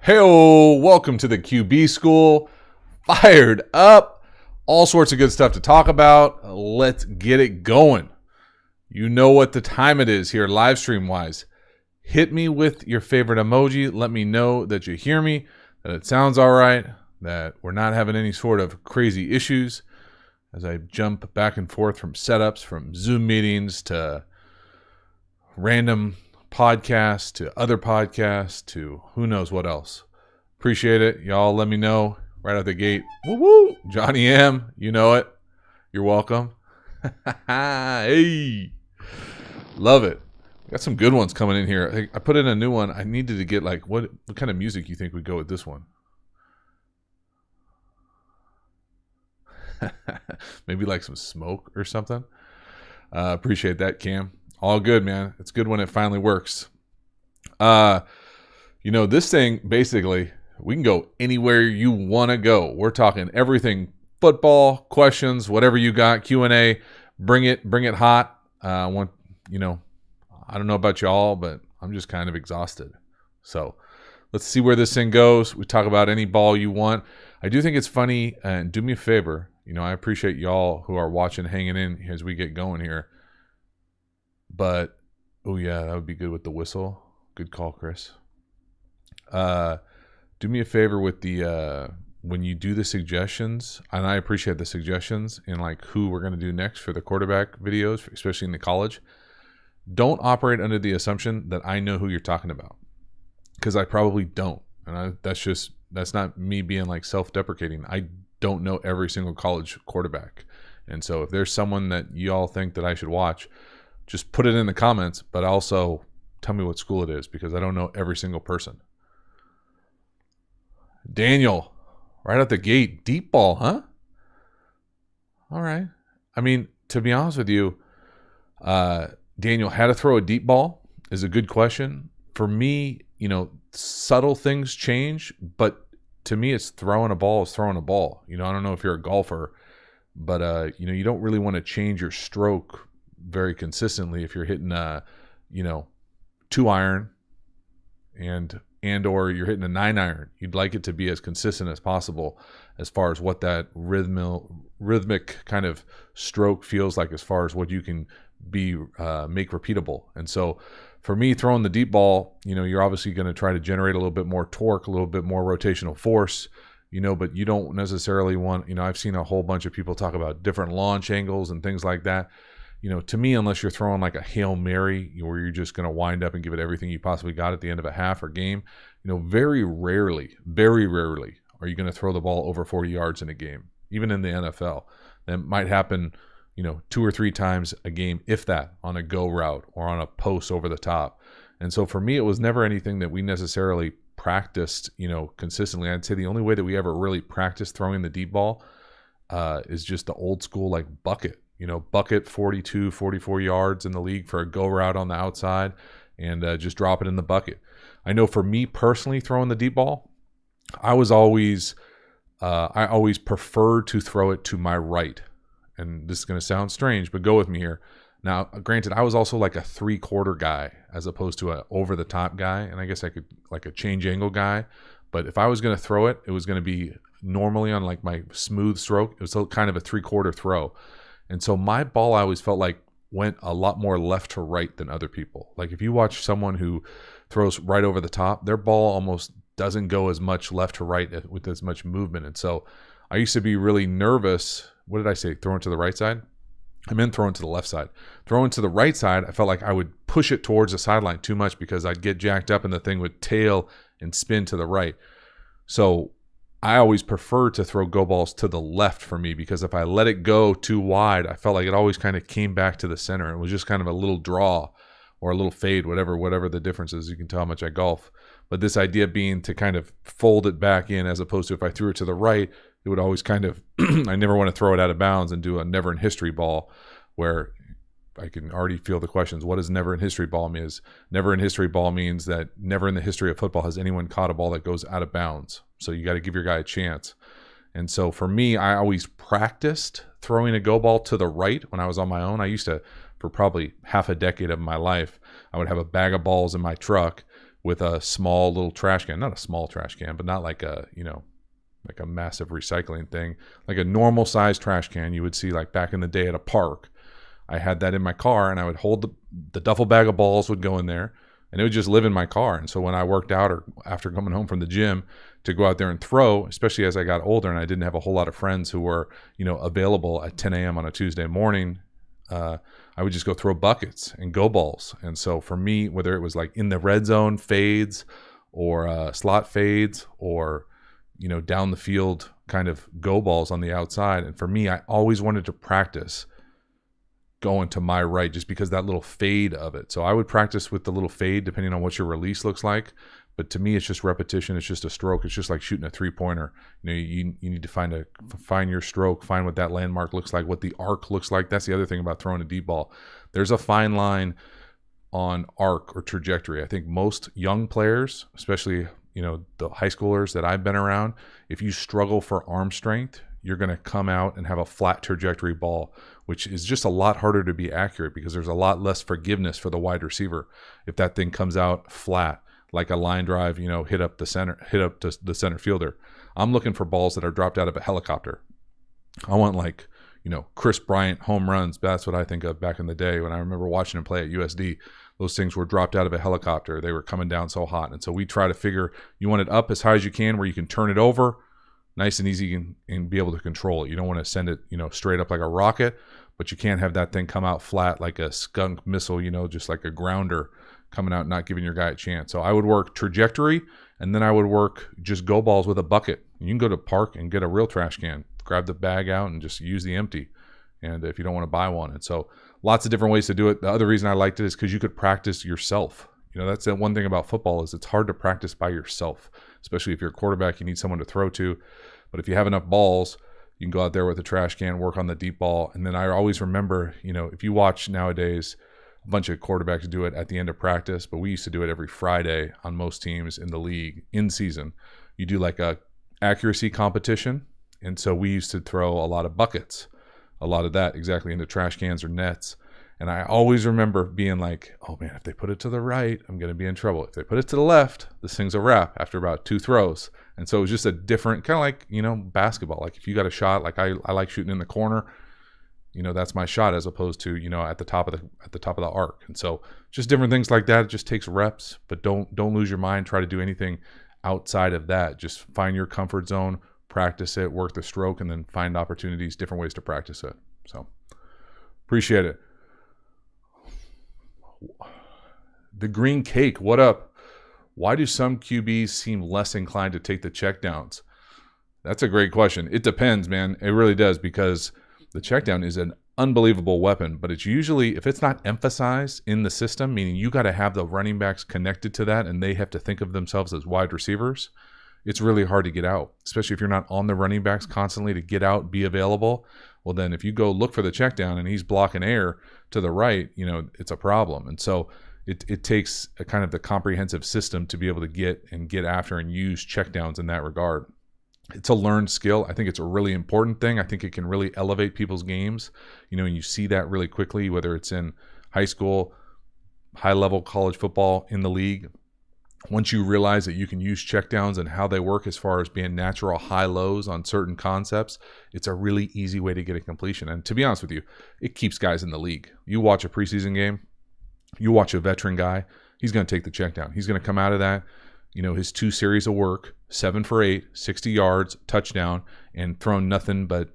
Hey, welcome to the QB School. Fired up. All sorts of good stuff to talk about. Let's get it going. You know what the time it is here, live stream wise. Hit me with your favorite emoji. Let me know that you hear me, that it sounds all right, that we're not having any sort of crazy issues as I jump back and forth from setups, from Zoom meetings to random podcasts to other podcasts to who knows what else. Appreciate it. Y'all let me know right out the gate. Woo woo. Johnny M, you know it. You're welcome. Hey. Love it. Got some good ones coming in here. I put in a new one. I needed to get like what kind of music you think would go with this one? Maybe like some smoke or something. Appreciate that, Cam. All good, man. It's good when it finally works. This thing, basically, we can go anywhere you want to go. We're talking everything football, questions, whatever you got, Q&A. Bring it hot. I don't know about y'all, but I'm just kind of exhausted. So let's see where this thing goes. We talk about any ball you want. I do think it's funny, and do me a favor. I appreciate y'all who are watching, hanging in as we get going here. But, oh yeah, that would be good with the whistle. Good call, Chris. Do me a favor with the, when you do the suggestions, and I appreciate the suggestions in like who we're going to do next for the quarterback videos, especially in the college. Don't operate under the assumption that I know who you're talking about, because I probably don't. And that's not me being like self-deprecating. I don't know every single college quarterback. And so if there's someone that y'all think that I should watch, just put it in the comments, but also tell me what school it is, because I don't know every single person. Daniel, right out the gate, deep ball, huh? All right. I mean, to be honest with you, Daniel, how to throw a deep ball is a good question. For me, subtle things change, but to me, it's throwing a ball is throwing a ball. I don't know if you're a golfer, but, you don't really want to change your stroke very consistently if you're hitting a 2-iron and or you're hitting a 9-iron. You'd like it to be as consistent as possible as far as what that rhythmic kind of stroke feels like, as far as what you can make repeatable. And so for me, throwing the deep ball, you're obviously going to try to generate a little bit more torque, a little bit more rotational force, but you don't necessarily want, I've seen a whole bunch of people talk about different launch angles and things like that. To me, unless you're throwing like a Hail Mary where you're just going to wind up and give it everything you possibly got at the end of a half or game, very rarely are you going to throw the ball over 40 yards in a game, even in the NFL. That might happen, 2 or 3 times a game, if that, on a go route or on a post over the top. And so for me, it was never anything that we necessarily practiced, consistently. I'd say the only way that we ever really practiced throwing the deep ball is just the old school like bucket. Bucket 42, 44 yards in the league for a go route on the outside, and just drop it in the bucket. I know for me personally, throwing the deep ball, I always preferred to throw it to my right. And this is going to sound strange, but go with me here. Now, granted, I was also like a 3/4 guy as opposed to an over-the-top guy, and I guess I could like a change angle guy. But if I was going to throw it, it was going to be normally on like my smooth stroke. It was still kind of a 3/4 throw. And so my ball, I always felt like went a lot more left to right than other people. Like if you watch someone who throws right over the top, their ball almost doesn't go as much left to right with as much movement. And so I used to be really nervous. What did I say? Throwing to the right side? I meant throwing to the left side. Throwing to the right side, I felt like I would push it towards the sideline too much because I'd get jacked up and the thing would tail and spin to the right. So I always prefer to throw go balls to the left for me, because if I let it go too wide, I felt like it always kind of came back to the center. It was just kind of a little draw or a little fade, whatever the difference is. You can tell how much I golf. But this idea being to kind of fold it back in, as opposed to if I threw it to the right, it would always kind of, I never want to throw it out of bounds and do a never in history ball where I can already feel the questions. What does never in history ball mean? Never in history ball means that never in the history of football has anyone caught a ball that goes out of bounds. So you got to give your guy a chance. And so for me, I always practiced throwing a go ball to the right when I was on my own. I used to for probably half a decade of my life, I would have a bag of balls in my truck with a small little trash can, not a small trash can, but not like a, like a massive recycling thing, like a normal size trash can you would see like back in the day at a park. I had that in my car, and I would hold the duffel bag of balls would go in there, and it would just live in my car. And so when I worked out or after coming home from the gym to go out there and throw, especially as I got older and I didn't have a whole lot of friends who were, available at 10 a.m. on a Tuesday morning, I would just go throw buckets and go balls. And so for me, whether it was like in the red zone fades or slot fades or, down the field kind of go balls on the outside. And for me, I always wanted to practice going to my right just because that little fade of it. So I would practice with the little fade depending on what your release looks like. But to me, it's just repetition. It's just a stroke. It's just like shooting a 3-pointer. You need to find your stroke, find what that landmark looks like, what the arc looks like. That's the other thing about throwing a deep ball. There's a fine line on arc or trajectory. I think most young players, especially, the high schoolers that I've been around, if you struggle for arm strength, you're going to come out and have a flat trajectory ball, which is just a lot harder to be accurate because there's a lot less forgiveness for the wide receiver if that thing comes out flat, like a line drive, hit up to the center fielder. I'm looking for balls that are dropped out of a helicopter. I want like, Chris Bryant home runs. That's what I think of back in the day when I remember watching him play at USD. Those things were dropped out of a helicopter. They were coming down so hot. And so we try to figure, you want it up as high as you can where you can turn it over nice and easy and be able to control it. You don't want to send it, straight up like a rocket, but you can't have that thing come out flat like a skunk missile, just like a grounder coming out, not giving your guy a chance. So I would work trajectory, and then I would work just go balls with a bucket. You can go to park and get a real trash can, grab the bag out and just use the empty. And if you don't want to buy one. And so lots of different ways to do it. The other reason I liked it is because you could practice yourself. That's the one thing about football is it's hard to practice by yourself, especially if you're a quarterback, you need someone to throw to. But if you have enough balls, you can go out there with a trash can, work on the deep ball. And then I always remember, if you watch nowadays, a bunch of quarterbacks do it at the end of practice, but we used to do it every Friday on most teams in the league in season. You do like a accuracy competition. And so we used to throw a lot of buckets, a lot of that exactly into trash cans or nets. And I always remember being like, oh man, if they put it to the right, I'm going to be in trouble. If they put it to the left, this thing's a wrap after about 2 throws. And so it was just a different kind of like, basketball. Like if you got a shot, like I like shooting in the corner, that's my shot as opposed to, at the top of the arc. And so just different things like that. It just takes reps, but don't lose your mind. Try to do anything outside of that. Just find your comfort zone, practice it, work the stroke, and then find opportunities, different ways to practice it. So appreciate it. The Green Cake, what up? Why do some QBs seem less inclined to take the checkdowns? That's a great question. It depends, man. It really does, because the checkdown is an unbelievable weapon, but it's usually, if it's not emphasized in the system, meaning you got to have the running backs connected to that and they have to think of themselves as wide receivers, it's really hard to get out, especially if you're not on the running backs constantly to get out, be available. Well, then if you go look for the check down and he's blocking air to the right, it's a problem. And so it takes a kind of the comprehensive system to be able to get after and use check downs in that regard. It's a learned skill. I think it's a really important thing. I think it can really elevate people's games, and you see that really quickly, whether it's in high school, high level college football, in the league. Once you realize that you can use checkdowns and how they work as far as being natural high lows on certain concepts, it's a really easy way to get a completion. And to be honest with you, it keeps guys in the league. You watch a preseason game, you watch a veteran guy, he's going to take the checkdown. He's going to come out of that, his 2 series of work, 7 for 8, 60 yards, touchdown, and thrown nothing but,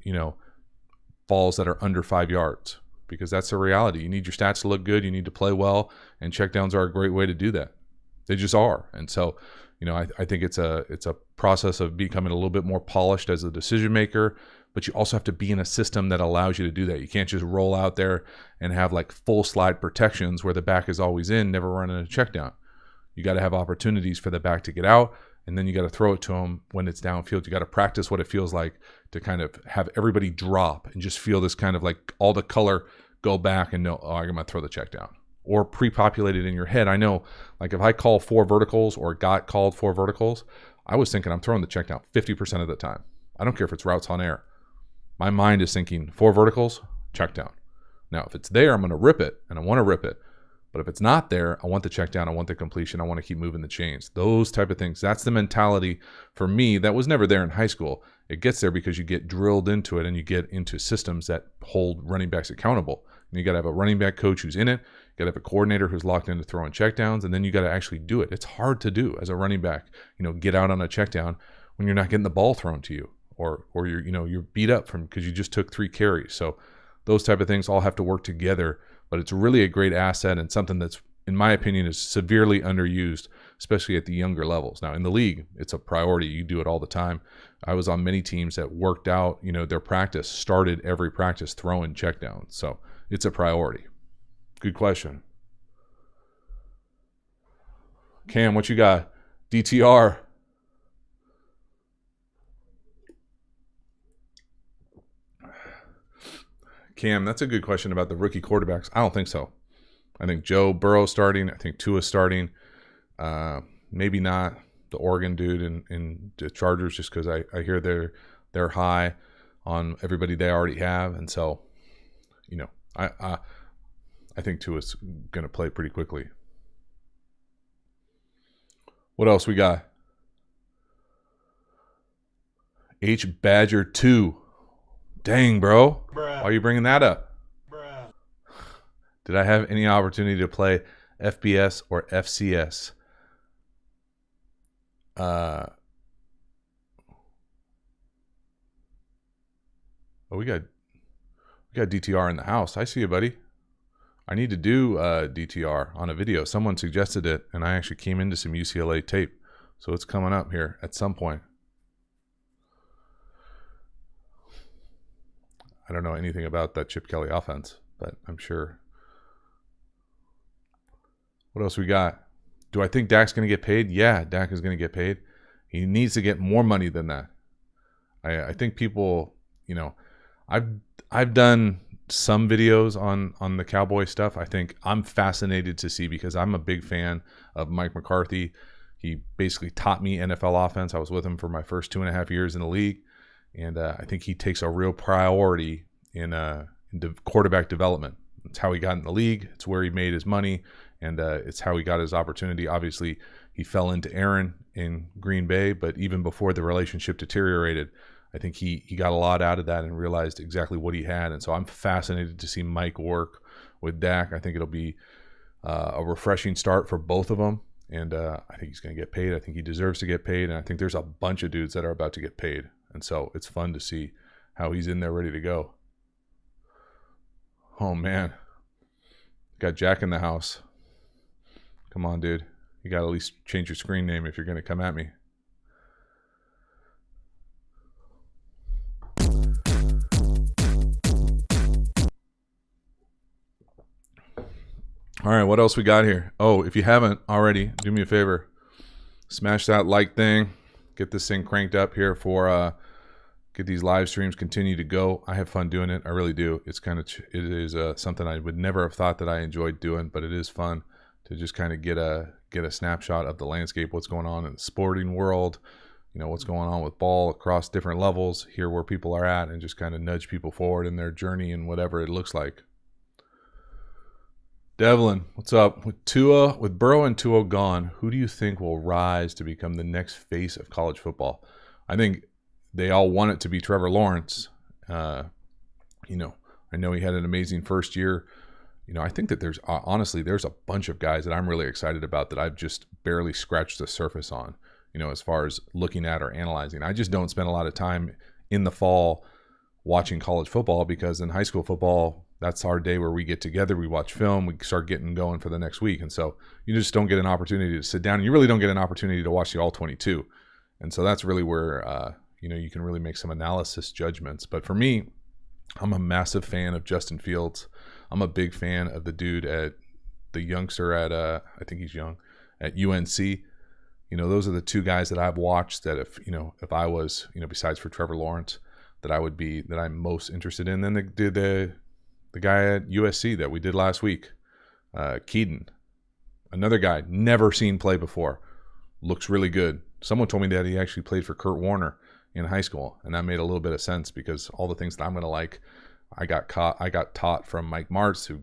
balls that are under 5 yards, because that's the reality. You need your stats to look good. You need to play well, and checkdowns are a great way to do that. They just are. And so, I think it's a process of becoming a little bit more polished as a decision maker, but you also have to be in a system that allows you to do that. You can't just roll out there and have like full slide protections where the back is always in, never running a check down. You got to have opportunities for the back to get out, and then you got to throw it to him when it's downfield. You got to practice what it feels like to kind of have everybody drop and just feel this kind of like all the color go back and know, oh, I'm going to throw the check down. Or pre-populated in your head. I know, like if I call 4 verticals or got called 4 verticals, I was thinking I'm throwing the check down 50% of the time. I don't care if it's routes on air. My mind is thinking 4 verticals, check down. Now, if it's there, I'm going to rip it, and I want to rip it. But if it's not there, I want the check down, I want the completion, I want to keep moving the chains. Those type of things. That's the mentality for me that was never there in high school. It gets there because you get drilled into it and you get into systems that hold running backs accountable. And you got to have a running back coach who's in it. You got to have a coordinator who's locked into throwing checkdowns, and then you got to actually do it. It's hard to do as a running back, get out on a checkdown when you're not getting the ball thrown to you, or you're beat up from because you just took 3 carries. So those type of things all have to work together. But it's really a great asset and something that's, in my opinion, is severely underused, especially at the younger levels. Now, in the league, it's a priority. You do it all the time. I was on many teams that worked out, their practice, started every practice throwing checkdowns. So it's a priority. Good question. Cam, what you got? DTR. Cam, that's a good question about the rookie quarterbacks. I don't think so. I think Joe Burrow starting. I think Tua starting. Maybe not the Oregon dude in the Chargers, just because I hear they're high on everybody they already have, and so I think Tua's going to play pretty quickly. What else we got? H Badger 2. Dang, bro. Bruh. Why are you bringing that up? Bruh. Did I have any opportunity to play FBS or FCS? We got DTR in the house. I see you, buddy. I need to do DTR on a video. Someone suggested it, and I actually came into some UCLA tape. So it's coming up here at some point. I don't know anything about that Chip Kelly offense, but I'm sure. What else we got? Do I think Dak's going to get paid? Yeah, Dak is going to get paid. He needs to get more money than that. I think people, I've done some videos on the Cowboy stuff. I think I'm fascinated to see, because I'm a big fan of Mike McCarthy. He basically taught me NFL offense. I was with him for my first 2.5 years in the league. And I think he takes a real priority in quarterback development. It's how he got in the league. It's where he made his money. And it's how he got his opportunity. Obviously, he fell into Aaron in Green Bay. But even before the relationship deteriorated, I think he got a lot out of that and realized exactly what he had. And so I'm fascinated to see Mike work with Dak. I think it'll be a refreshing start for both of them. And I think he's going to get paid. I think he deserves to get paid. And I think there's a bunch of dudes that are about to get paid. And so it's fun to see how he's in there ready to go. Oh, man. Got Jack in the house. Come on, dude. You got to at least change your screen name if you're going to come at me. All right, what else we got here? Oh, if you haven't already, do me a favor. Smash that like thing. Get this thing cranked up here for get these live streams continue to go. I have fun doing it. I really do. It's it is something I would never have thought that I enjoyed doing, but it is fun to just kind of get a snapshot of the landscape, what's going on in the sporting world, what's going on with ball across different levels, hear where people are at, and just kind of nudge people forward in their journey and whatever it looks like. Devlin, what's up? With Burrow and Tua gone, who do you think will rise to become the next face of college football? I think they all want it to be Trevor Lawrence. I know he had an amazing first year. I think that there's a bunch of guys that I'm really excited about that I've just barely scratched the surface on, as far as looking at or analyzing. I just don't spend a lot of time in the fall watching college football, because in high school football, that's our day where we get together, we watch film, we start getting going for the next week. And so you just don't get an opportunity to sit down, and you really don't get an opportunity to watch the all 22. And so that's really where, you can really make some analysis judgments. But for me, I'm a massive fan of Justin Fields. I'm a big fan of the youngster at, I think he's young, at UNC. Those are the two guys that I've watched that if I was, besides for Trevor Lawrence, that I'm most interested in. Then the guy at USC that we did last week, Keaton, another guy never seen play before, looks really good. Someone told me that he actually played for Kurt Warner in high school, and that made a little bit of sense, because all the things that I'm going to like I got taught from Mike Martz, who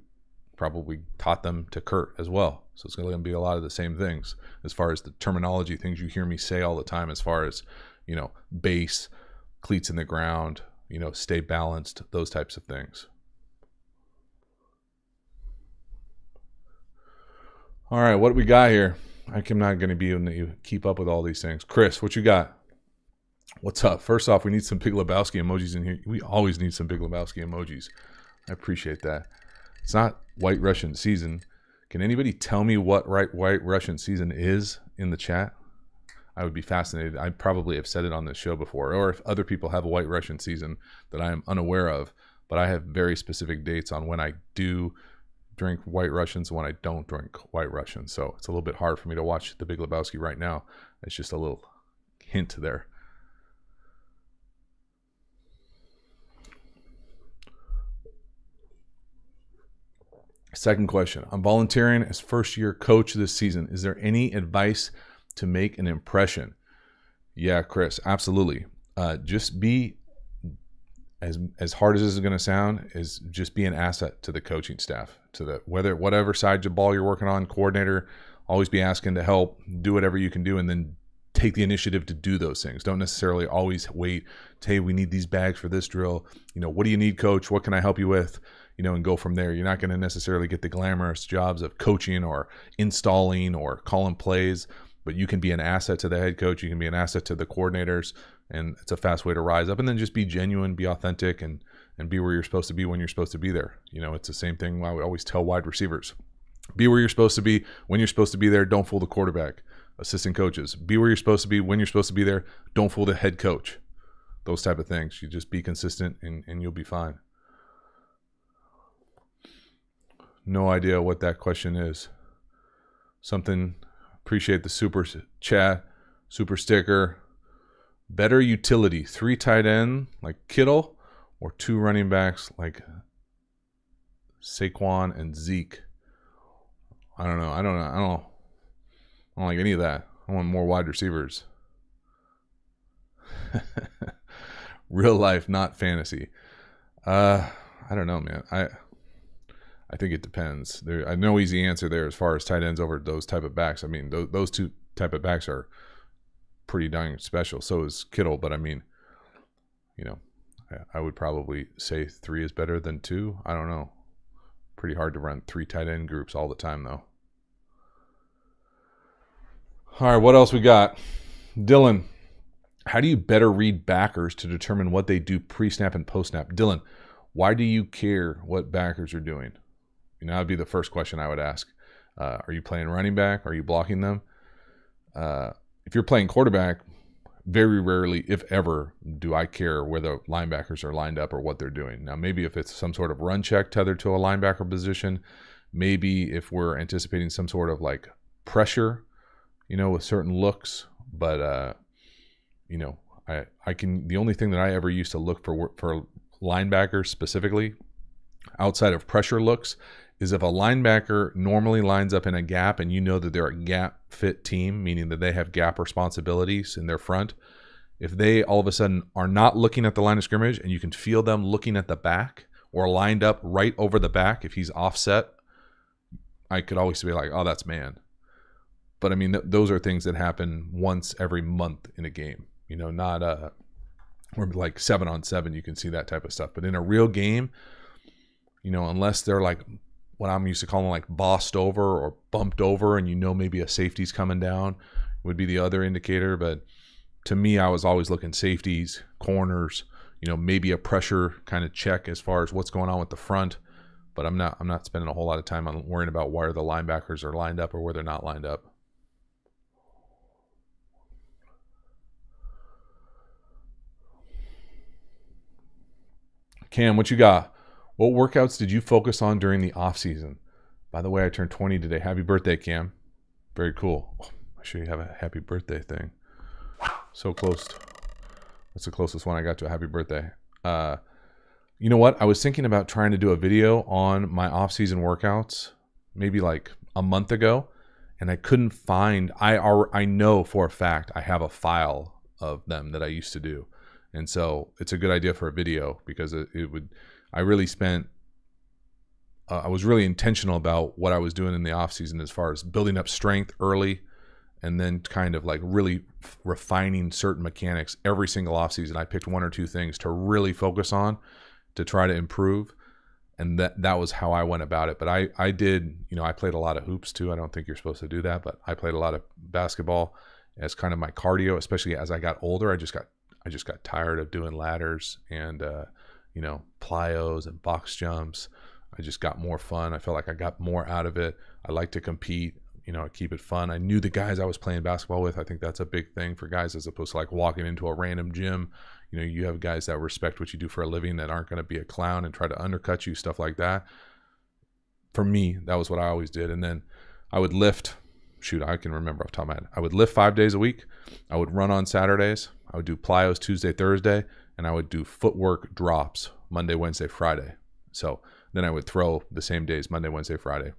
probably taught them to Kurt as well. So it's going to be a lot of the same things as far as the terminology, things you hear me say all the time, as far as, base, cleats in the ground, stay balanced, those types of things. All right, what do we got here? I'm not going to be able to keep up with all these things. Chris, what you got? What's up? First off, we need some Big Lebowski emojis in here. We always need some Big Lebowski emojis. I appreciate that. It's not White Russian season. Can anybody tell me what White Russian season is in the chat? I would be fascinated. I probably have said it on this show before, or if other people have a White Russian season that I am unaware of, but I have very specific dates on when I do drink White Russians and when I don't drink White Russians. So it's a little bit hard for me to watch The Big Lebowski right now. It's just a little hint there. Second question. I'm volunteering as first-year coach this season. Is there any advice to make an impression? Yeah, Chris, absolutely. Just be, as hard as this is going to sound, is just be an asset to the coaching staff, to whatever side of the ball you're working on, coordinator. Always be asking to help, do whatever you can do, and then take the initiative to do those things. Don't necessarily always wait. Hey, we need these bags for this drill. What do you need, coach? What can I help you with? And go from there. You're not going to necessarily get the glamorous jobs of coaching or installing or calling plays, but you can be an asset to the head coach. You can be an asset to the coordinators, and it's a fast way to rise up. And then just be genuine, be authentic, and be where you're supposed to be when you're supposed to be there. It's the same thing we always tell wide receivers. Be where you're supposed to be when you're supposed to be there. Don't fool the quarterback. Assistant coaches, be where you're supposed to be when you're supposed to be there. Don't fool the head coach. Those type of things. You just be consistent and you'll be fine. No idea what that question is. Appreciate the super chat, super sticker. Better utility, 3 tight end like Kittle or 2 running backs like Saquon and Zeke. I don't know. I don't like any of that. I want more wide receivers. Real life, not fantasy. I don't know, man. I think it depends. I no easy answer there as far as tight ends over those type of backs. I mean, those 2 type of backs are pretty dang special. So is Kittle, but I mean, I would probably say 3 is better than 2. I don't know. Pretty hard to run 3 tight end groups all the time, though. All right, what else we got? Dylan, how do you better read backers to determine what they do pre-snap and post-snap? Dylan, why do you care what backers are doing? That would be the first question I would ask. Are you playing running back? Are you blocking them? If you're playing quarterback, very rarely, if ever, do I care where the linebackers are lined up or what they're doing. Now, maybe if it's some sort of run check tethered to a linebacker position, maybe if we're anticipating some sort of like pressure, with certain looks. But, the only thing that I ever used to look for linebackers specifically outside of pressure looks is if a linebacker normally lines up in a gap and that they're a gap fit team, meaning that they have gap responsibilities in their front. If they all of a sudden are not looking at the line of scrimmage and you can feel them looking at the back or lined up right over the back, if he's offset, I could always be like, oh, that's man. But I mean, those are things that happen once every month in a game, not or like 7-on-7, you can see that type of stuff. But in a real game, unless they're like what I'm used to calling like bossed over or bumped over, and maybe a safety's coming down, would be the other indicator. But to me, I was always looking safeties, corners, maybe a pressure kind of check as far as what's going on with the front. But I'm not spending a whole lot of time on worrying about where the linebackers are lined up or where they're not lined up. Cam, what you got? What workouts did you focus on during the off-season? By the way, I turned 20 today. Happy birthday, Cam. Very cool. Oh, I should have a happy birthday thing. So close. That's the closest one I got to a happy birthday. You know what? I was thinking about trying to do a video on my off-season workouts maybe like a month ago, and I couldn't find. I know for a fact I have a file of them that I used to do. And so it's a good idea for a video because I really spent, I was really intentional about what I was doing in the off season as far as building up strength early, and then kind of like really refining certain mechanics. Every single off season, I picked one or two things to really focus on to try to improve. And that was how I went about it. But I did, I played a lot of hoops too. I don't think you're supposed to do that, but I played a lot of basketball as kind of my cardio, especially as I got older. I just got tired of doing ladders and, plyos and box jumps. I just got more fun. I felt like I got more out of it. I like to compete, keep it fun. I knew the guys I was playing basketball with. I think that's a big thing for guys, as opposed to like walking into a random gym. You have guys that respect what you do for a living, that aren't going to be a clown and try to undercut you, stuff like that. For me, that was what I always did. And then I would lift. I can remember off the top of my head. I would lift 5 days a week. I would run on Saturdays. I would do plyos Tuesday, Thursday, and I would do footwork drops Monday, Wednesday, Friday. So then I would throw the same days, Monday, Wednesday, Friday.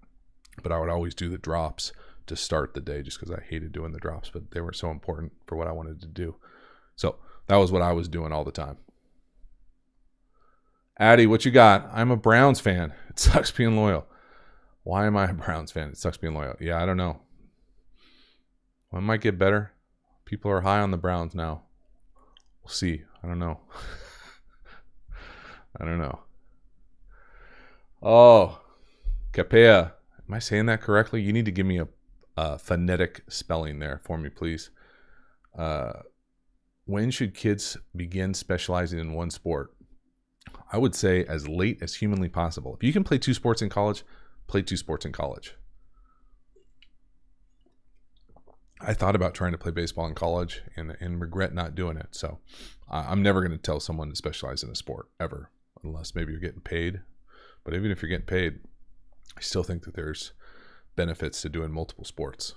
But I would always do the drops to start the day, just because I hated doing the drops, but they were so important for what I wanted to do. So that was what I was doing all the time. Addie, what you got? I'm a Browns fan. It sucks being loyal. Why am I a Browns fan? It sucks being loyal. Yeah, I don't know. Well, it might get better. People are high on the Browns now. We'll see. I don't know. I don't know. Oh, Capea. Am I saying that correctly? You need to give me a phonetic spelling there for me, please. When should kids begin specializing in one sport? I would say as late as humanly possible. If you can play 2 sports in college, play 2 sports in college. I thought about trying to play baseball in college and regret not doing it. So I'm never going to tell someone to specialize in a sport ever, unless maybe you're getting paid. But even if you're getting paid, I still think that there's benefits to doing multiple sports.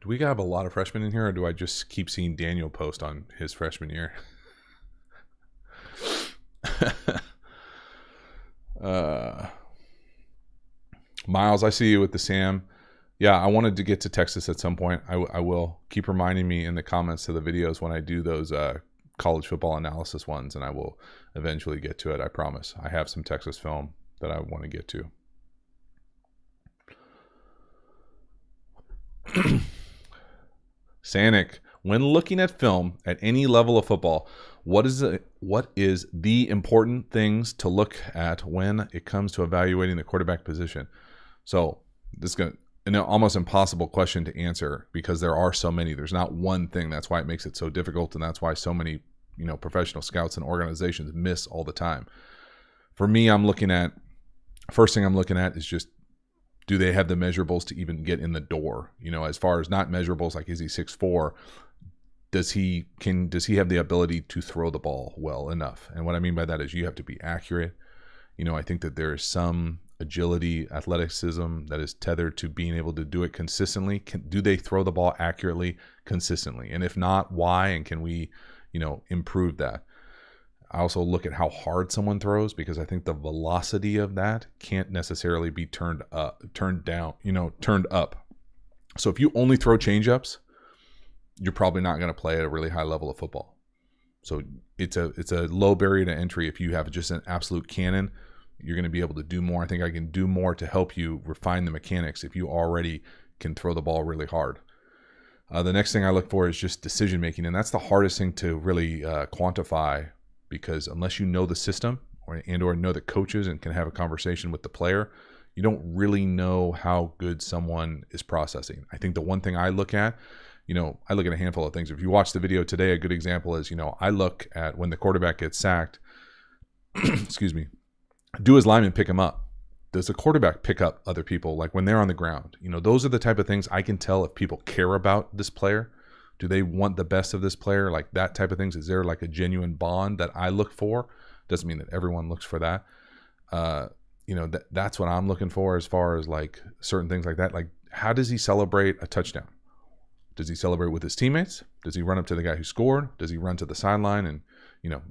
Do we have a lot of freshmen in here, or do I just keep seeing Daniel post on his freshman year? Miles, I see you with the Sam. Yeah, I wanted to get to Texas at some point. I will. Keep reminding me in the comments to the videos when I do those college football analysis ones, and I will eventually get to it. I promise. I have some Texas film that I want to get to. Sanic, when looking at film at any level of football, what is the important things to look at when it comes to evaluating the quarterback position? So this is an almost impossible question to answer, because there are so many. There's not one thing. That's why it makes it so difficult, and that's why so many professional scouts and organizations miss all the time. For me, first thing I'm looking at is just, do they have the measurables to even get in the door? As far as not measurables, like, is he 6'4"? Does he have the ability to throw the ball well enough? And what I mean by that is you have to be accurate. I think that there is some agility, athleticism that is tethered to being able to do it consistently. Do they throw the ball accurately, consistently? And if not, why? And can we, improve that? I also look at how hard someone throws, because I think the velocity of that can't necessarily be turned up. So if you only throw changeups, you're probably not going to play at a really high level of football. So it's a low barrier to entry. If you have just an absolute cannon, you're going to be able to do more. I think I can do more to help you refine the mechanics if you already can throw the ball really hard. The next thing I look for is just decision making, and that's the hardest thing to really quantify, because unless you know the system or know the coaches and can have a conversation with the player, you don't really know how good someone is processing. I think the one thing I look at, I look at a handful of things. If you watch the video today, a good example is, I look at when the quarterback gets sacked, excuse me, do his lineman pick him up? Does the quarterback pick up other people, like when they're on the ground? Those are the type of things I can tell if people care about this player. Do they want the best of this player? Like that type of things. Is there like a genuine bond that I look for? Doesn't mean that everyone looks for that. That's what I'm looking for as far as like certain things like that. Like, how does he celebrate a touchdown? Does he celebrate with his teammates? Does he run up to the guy who scored? Does he run to the sideline and,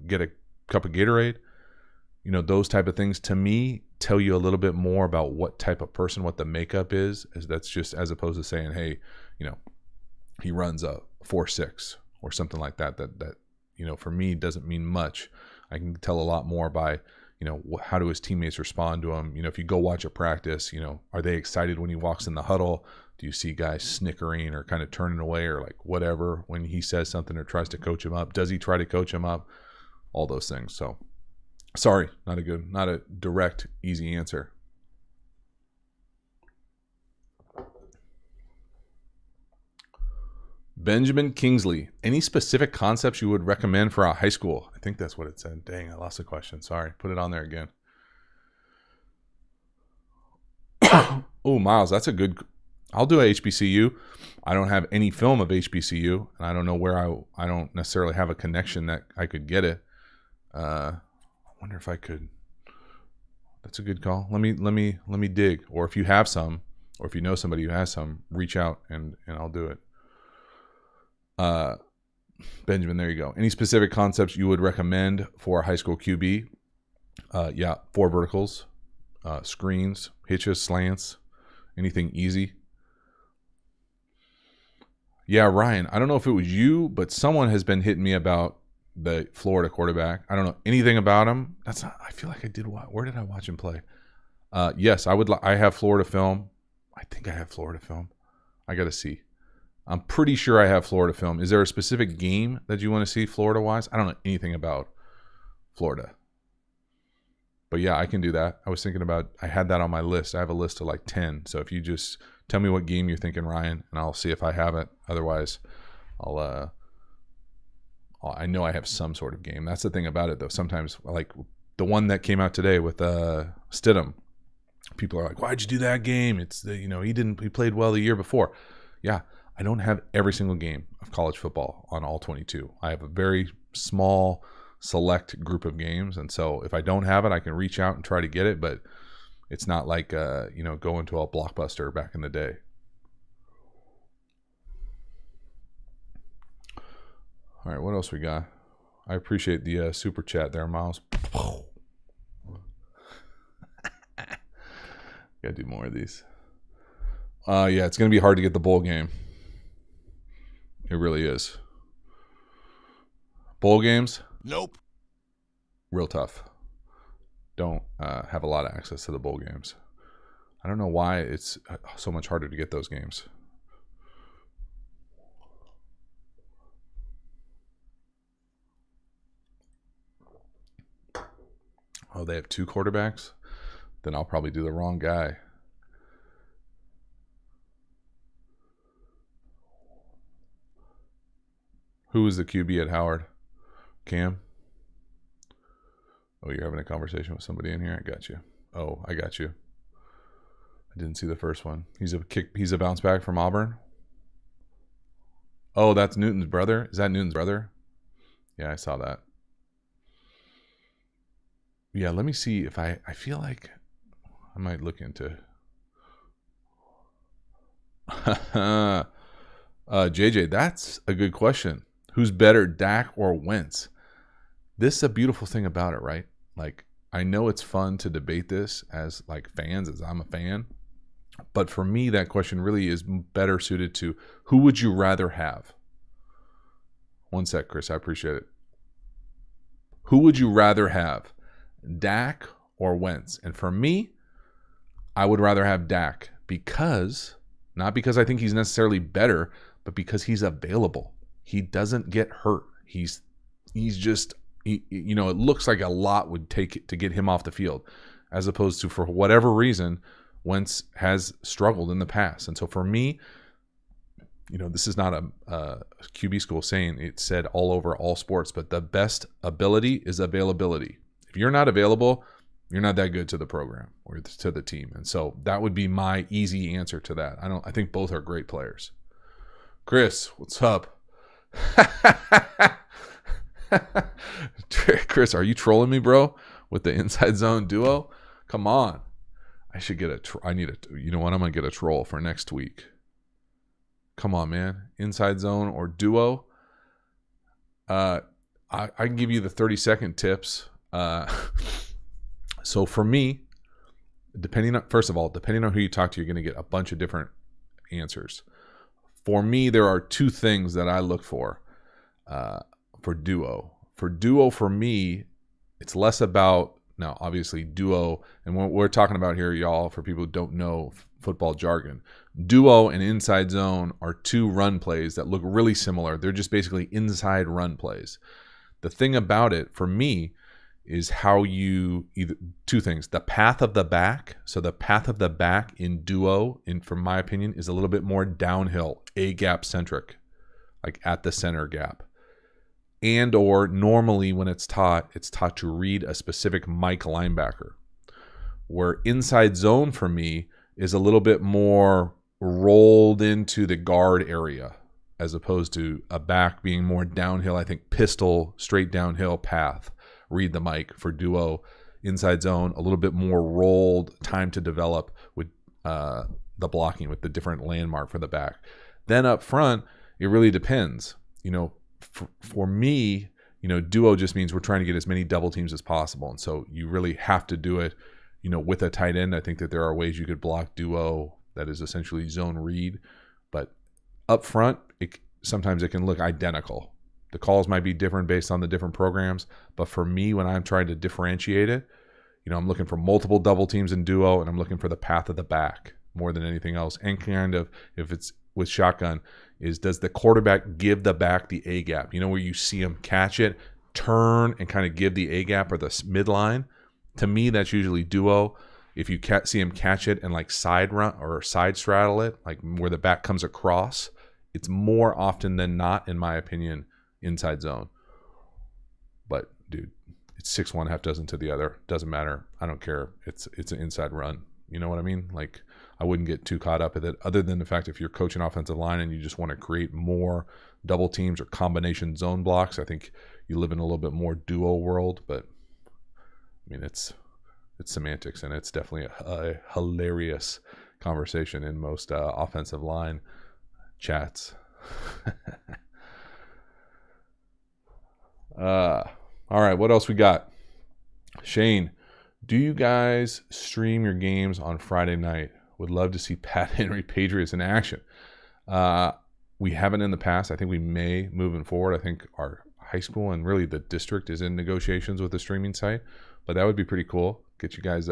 get a cup of Gatorade? Those type of things to me tell you a little bit more about what type of person, what the makeup is. That's just as opposed to saying, hey, he runs a 4.6 or something like that, that for me doesn't mean much. I can tell a lot more by, how do his teammates respond to him? If you go watch a practice, are they excited when he walks in the huddle? Do you see guys snickering or kind of turning away or like whatever when he says something or tries to coach him up? Does he try to coach him up? All those things. So sorry, not a direct, easy answer. Benjamin Kingsley, any specific concepts you would recommend for our high school? I think that's what it said. Dang, I lost the question. Sorry. Put it on there again. Oh, Miles, that's a good. I'll do a HBCU. I don't have any film of HBCU, and I don't know where I don't necessarily have a connection that I could get it. I wonder if I could. That's a good call. Let me dig. Or if you have some, or if you know somebody who has some, reach out and I'll do it. Benjamin, there you go. Any specific concepts you would recommend for a high school QB? Yeah, 4 verticals, screens, hitches, slants, anything easy. Yeah, Ryan, I don't know if it was you, but someone has been hitting me about the Florida quarterback. I don't know anything about him. I feel like I did. Where did I watch him play? Yes, I have Florida film. I think I have Florida film. I got to see. I'm pretty sure I have Florida film. Is there a specific game that you want to see Florida-wise? I don't know anything about Florida. But yeah, I can do that. I was thinking I had that on my list. I have a list of like 10. So if you just tell me what game you're thinking, Ryan, and I'll see if I have it. Otherwise, I know I have some sort of game. That's the thing about it, though. Sometimes, like the one that came out today with Stidham, people are like, "Why'd you do that game?" It's he played well the year before. Yeah, I don't have every single game of college football on all 22. I have a very small, select group of games, and so if I don't have it, I can reach out and try to get it. But it's not like going to a Blockbuster back in the day. All right, what else we got? I appreciate the super chat there, Miles. Gotta do more of these. Yeah, it's gonna be hard to get the bowl game. It really is. Bowl games? Nope. Real tough. Don't have a lot of access to the bowl games. I don't know why it's so much harder to get those games. Oh, they have 2 quarterbacks? Then I'll probably do the wrong guy. Who was the QB at Howard? Cam? Oh, you're having a conversation with somebody in here? I got you. Oh, I got you. I didn't see the first one. He's a bounce back from Auburn? Oh, that's Newton's brother? Is that Newton's brother? Yeah, I saw that. Yeah, let me see if I feel like I might look into JJ, that's a good question. Who's better, Dak or Wentz? This is a beautiful thing about it, right? Like, I know it's fun to debate this as like fans, as I'm a fan. But for me, that question really is better suited to who would you rather have? One sec, Chris. I appreciate it. Who would you rather have? Dak or Wentz? And for me, I would rather have Dak not because I think he's necessarily better, but because he's available. He doesn't get hurt. He's just, it looks like a lot would take to get him off the field, as opposed to, for whatever reason, Wentz has struggled in the past. And so for me, this is not a QB school saying, it's said all over all sports, but the best ability is availability. If you're not available, you're not that good to the program or to the team. And so that would be my easy answer to that. I think both are great players. Chris, what's up? Chris, are you trolling me, bro? With the Inside Zone duo? Come on. I should get you know what? I'm going to get a troll for next week. Come on, man. Inside Zone or duo. I can give you the 30-second tips. So for me, depending on who you talk to, you're going to get a bunch of different answers. For me, there are 2 things that I look for. for duo. For duo, for me, it's less about, now obviously duo, and what we're talking about here, y'all, for people who don't know football jargon, duo and inside zone are two run plays that look really similar. They're just basically inside run plays. The thing about it, for me, is how you either two things: the path of the back. So the path of the back in duo, from my opinion, is a little bit more downhill, A gap centric, like at the center gap. And or normally when it's taught to read a specific Mike linebacker. Where inside zone for me is a little bit more rolled into the guard area, as opposed to a back being more downhill. I think pistol, straight downhill path. Read the mic for duo. Inside zone, a little bit more rolled, time to develop with the blocking, with the different landmark for the back. Then up front, it really depends. For me, duo just means we're trying to get as many double teams as possible. And so you really have to do it, with a tight end. I think that there are ways you could block duo that is essentially zone read. But up front, sometimes it can look identical. The calls might be different based on the different programs, but for me, when I'm trying to differentiate it, I'm looking for multiple double teams in duo, and I'm looking for the path of the back more than anything else. And kind of, if it's with shotgun, does the quarterback give the back the A gap? Where you see him catch it, turn, and kind of give the A gap or the midline. To me, that's usually duo. If you see him catch it and like side run or side straddle it, like where the back comes across, it's more often than not, in my opinion, inside zone. But dude, it's 6-1, half dozen to the other. Doesn't matter. I don't care. It's an inside run. You know what I mean? Like, I wouldn't get too caught up with it, other than the fact if you're coaching offensive line and you just want to create more double teams or combination zone blocks, I think you live in a little bit more duo world. But I mean, it's semantics, and it's definitely a hilarious conversation in most offensive line chats. All right, what else we got? Shane, do you guys stream your games on Friday night? Would love to see Pat Henry Patriots in action. We haven't in the past. I think we may moving forward. I think our high school and really the district is in negotiations with a streaming site, but that would be pretty cool. Get you guys'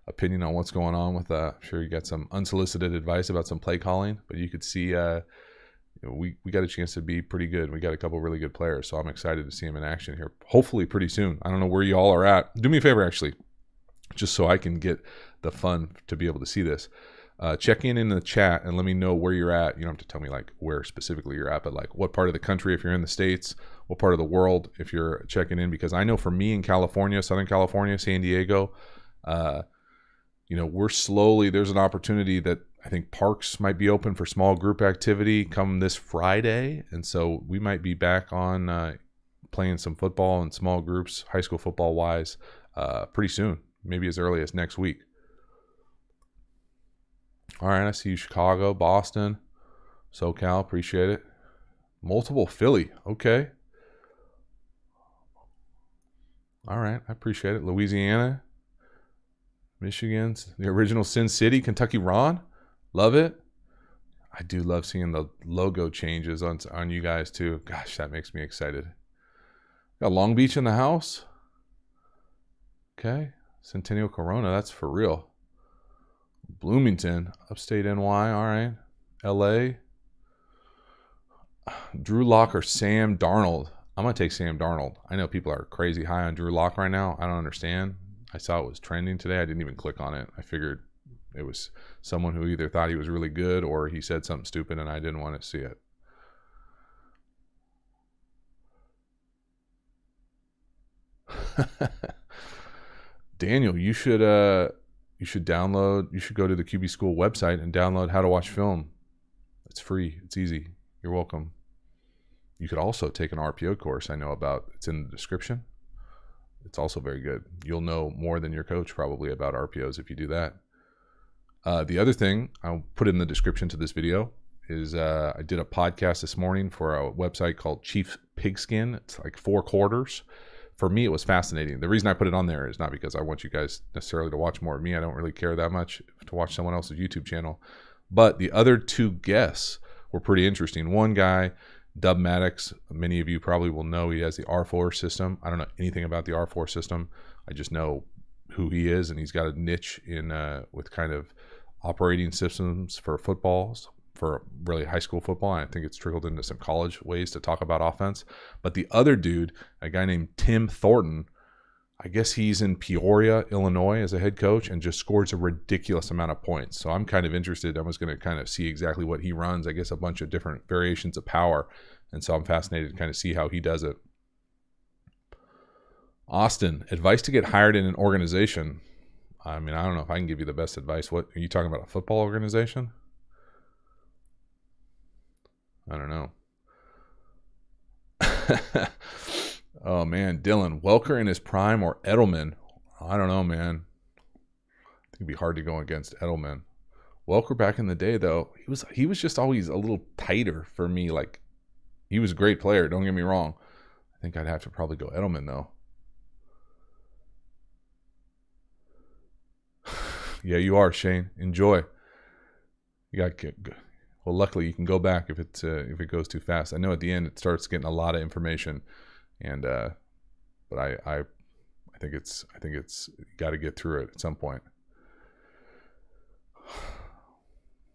opinion on what's going on with I'm sure you got some unsolicited advice about some play calling, but you could see we got a chance to be pretty good. We got a couple really good players, so I'm excited to see him in action here, hopefully pretty soon. I don't know where you all are at. Do me a favor, actually, just so I can get the fun to be able to see this. Check in the chat and let me know where you're at. You don't have to tell me like where specifically you're at, but like what part of the country if you're in the States, what part of the world if you're checking in. Because I know for me in California, Southern California, San Diego, we're slowly, there's an opportunity that I think parks might be open for small group activity come this Friday. And so we might be back on playing some football in small groups, high school football wise, pretty soon, maybe as early as next week. All right, I see you, Chicago, Boston, SoCal, appreciate it. Multiple Philly, okay. All right, I appreciate it. Louisiana, Michigan, the original Sin City, Kentucky Ron, love it. I do love seeing the logo changes on you guys too. Gosh, that makes me excited. Got Long Beach in the house. Okay, Centennial Corona, that's for real. Bloomington, upstate NY, all right. LA. Drew Lock or Sam Darnold? I'm going to take Sam Darnold. I know people are crazy high on Drew Lock right now. I don't understand. I saw it was trending today. I didn't even click on it. I figured it was someone who either thought he was really good or he said something stupid and I didn't want to see it. Daniel, you should go to the QB School website and download How to Watch Film. It's free. It's easy. You're welcome. You could also take an RPO course I know about. It's in the description. It's also very good. You'll know more than your coach probably about RPOs if you do that. The other thing I'll put in the description to this video is I did a podcast this morning for a website called Chief Pigskin. It's like 4 quarters. For me, it was fascinating. The reason I put it on there is not because I want you guys necessarily to watch more of me. I don't really care that much to watch someone else's YouTube channel. But the other 2 guests were pretty interesting. One guy Dub Maddox, many of you probably will know he has the R4 system. I don't know anything about the R4 system. I just know who he is, and he's got a niche in with kind of operating systems for footballs, for really high school football. And I think it's trickled into some college ways to talk about offense. But the other dude, a guy named Tim Thornton, I guess he's in Peoria, Illinois as a head coach, and just scores a ridiculous amount of points. So I'm kind of interested. I was going to kind of see exactly what he runs. I guess a bunch of different variations of power. And so I'm fascinated to kind of see how he does it. Austin, advice to get hired in an organization. I mean, I don't know if I can give you the best advice. What are you talking about? A football organization? I don't know. Oh, man. Dylan, Welker in his prime or Edelman? I don't know, man. I think it'd be hard to go against Edelman. Welker back in the day, though, he was just always a little tighter for me. Like, he was a great player. Don't get me wrong. I think I'd have to probably go Edelman, though. Yeah, you are, Shane. Enjoy. You got well. Luckily, you can go back if it goes too fast. I know at the end it starts getting a lot of information, and but I think it's you got to get through it at some point.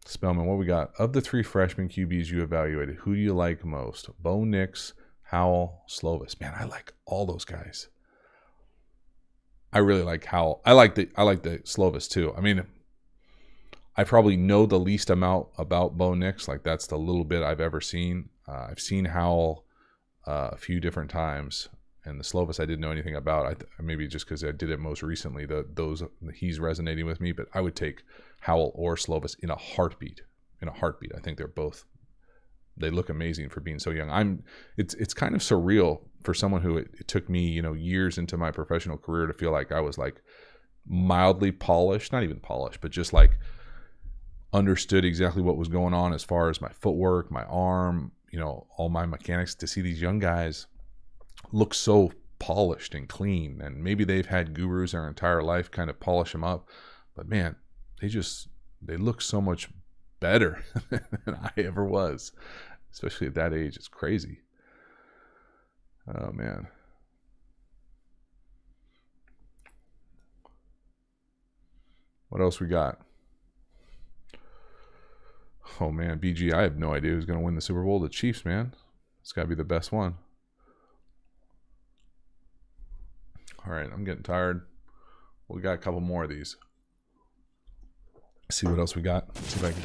Spellman, what we got? Of the 3 freshman QBs you evaluated, who do you like most? Bo Nix, Howell, Slovis. Man, I like all those guys. I really like Howell. I like the Slovis too. I mean, I probably know the least amount about Bo Nix. Like, that's the little bit I've ever seen. I've seen Howell a few different times, and the Slovis I didn't know anything about. Maybe just because I did it most recently. He's resonating with me, but I would take Howell or Slovis in a heartbeat. I think they look amazing for being so young. It's kind of surreal for someone who it took me, years into my professional career to feel like I was like mildly polished, not even polished, but just like understood exactly what was going on as far as my footwork, my arm, all my mechanics. To see these young guys look so polished and clean, and maybe they've had gurus their entire life kind of polish them up, but man, they look so much better than I ever was, especially at that age. It's crazy. Oh man. What else we got? Oh man, BG, I have no idea who's going to win the Super Bowl. The Chiefs, man. It's got to be the best one. All right, I'm getting tired. We got a couple more of these. See what else we got. Let's see if I can.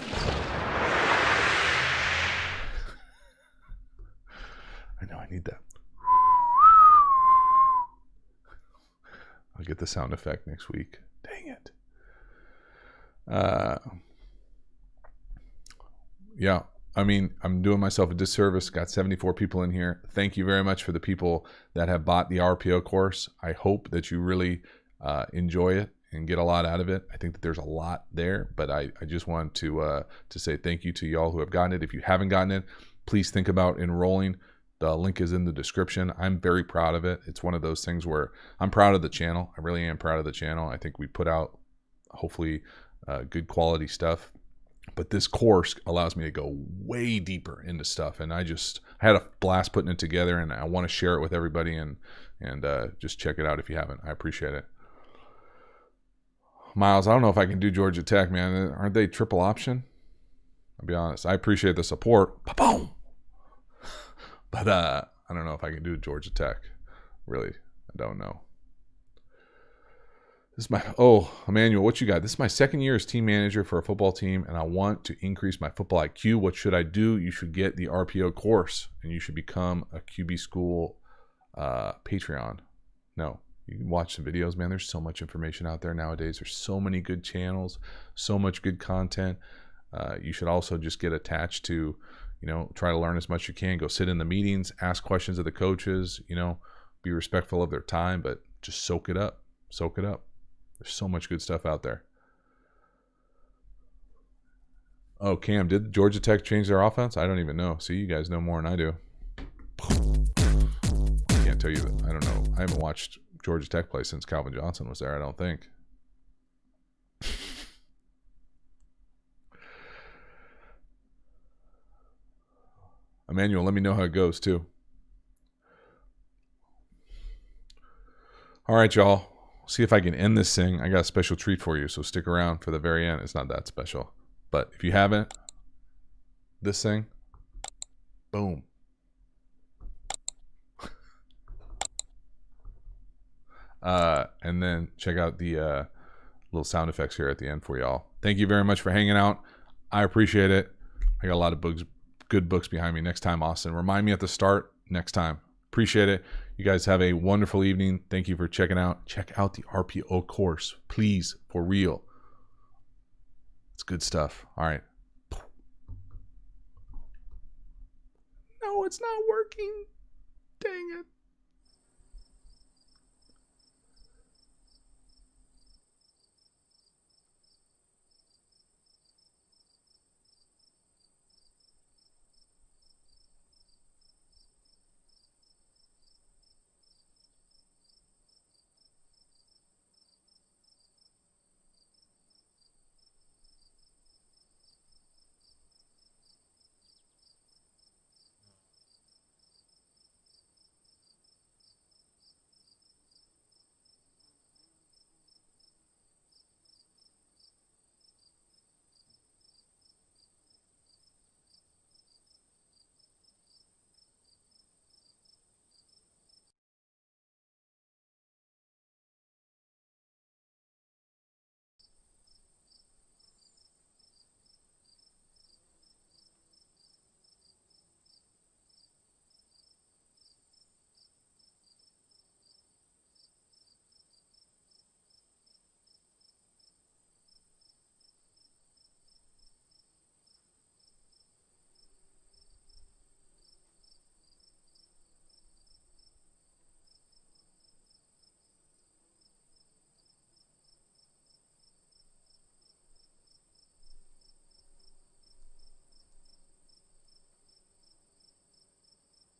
I know I need that. I'll get the sound effect next week. Dang it. Yeah, I mean, I'm doing myself a disservice. Got 74 people in here. Thank you very much for the people that have bought the RPO course. I hope that you really enjoy it and get a lot out of it. I think that there's a lot there, but I just want to say thank you to y'all who have gotten it. If you haven't gotten it, please think about enrolling. The link is in the description. I'm very proud of it. It's one of those things where I'm proud of the channel. I really am proud of the channel. I think we put out hopefully good quality stuff. But this course allows me to go way deeper into stuff, and I had a blast putting it together, and I want to share it with everybody, and just check it out if you haven't. I appreciate it. Miles, I don't know if I can do Georgia Tech, man. Aren't they triple option? I'll be honest. I appreciate the support. Ba-boom! But I don't know if I can do Georgia Tech. Really, I don't know. Emmanuel, what you got? This is my second year as team manager for a football team, and I want to increase my football IQ. What should I do? You should get the RPO course, and you should become a QB school Patreon. No, you can watch some videos, man. There's so much information out there nowadays. There's so many good channels, so much good content. You should also just get attached to, try to learn as much as you can. Go sit in the meetings, ask questions of the coaches, be respectful of their time, but just soak it up. Soak it up. There's so much good stuff out there. Oh, Cam, did Georgia Tech change their offense? I don't even know. See, you guys know more than I do. I can't tell you that. I don't know. I haven't watched Georgia Tech play since Calvin Johnson was there, I don't think. Emmanuel, let me know how it goes too. All right, y'all. See if I can end this thing. I got a special treat for you, so stick around for the very end. It's not that special. But if you haven't, this thing, boom. And then check out the little sound effects here at the end for y'all. Thank you very much for hanging out. I appreciate it. I got a lot of books, good books behind me. Next time, Austin, remind me at the start. Next time. Appreciate it. You guys have a wonderful evening. Thank you for checking out. Check out the RPO course, please, for real. It's good stuff. All right. No, it's not working. Dang it.